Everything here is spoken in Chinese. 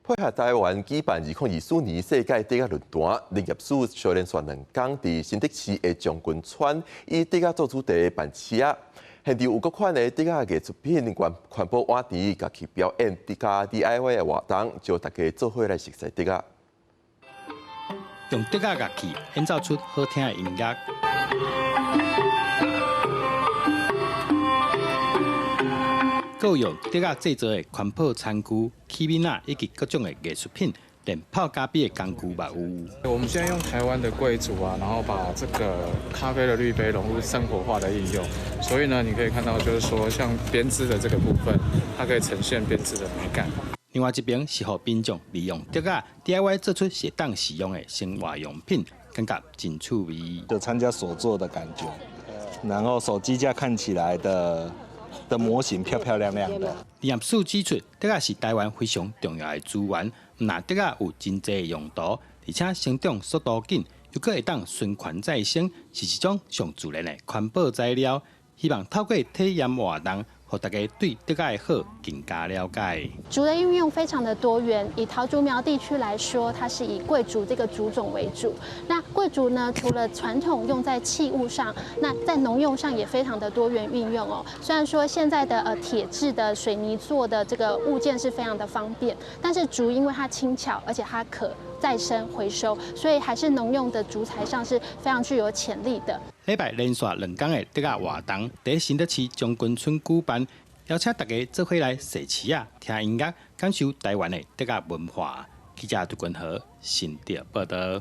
配合台湾举办2024年世界竹仔论坛，林业署小连续2天伫新竹市的将军川以竹仔做主题办市仔，现场有各款的竹仔艺术品、环保碗池，家去表演竹仔 DIY 的活动，招大家做伙来熟悉竹仔。用竹仔乐器演奏出好听的音乐。 各用竹仔制作的环保餐具、器皿以及各种的艺术品，连泡咖啡的工具嘛有。我们现在用台湾的贵族啊，然后把这个咖啡的滤杯融入生活化的应用，所以呢，你可以看到就是说，像编织的这个部分，它可以呈现编织的美感。另外一边是让民众利用竹仔 DIY 做出适当使用的生活用品，感觉真趣味。就参加手做的感觉，然后手机架看起来的模型漂漂亮亮的。林业署指出，竹仔是台湾非常重要的资源，那竹仔有真济的用途，而且生长速度紧，又可会当循环再生，是一种上自然的环保材料。希望透过体验活动，让大家对竹仔的好更加了解。竹的运用非常的多元，以桃竹苗地区来说，它是以桂竹这个竹种为主。那桂竹呢，除了传统用在器物上，那在农用上也非常的多元运用哦。虽然说现在的铁制的水泥做的这个物件是非常的方便，但是竹因为它轻巧，而且它可再生回收，所以还是农用的竹材上是非常具有潜力的。礼拜连续2天的竹仔活动，在新竹市将军村举办，邀请大家做伙来设市仔、听音乐，感受台湾的竹仔文化。记者杜君和新竹报道。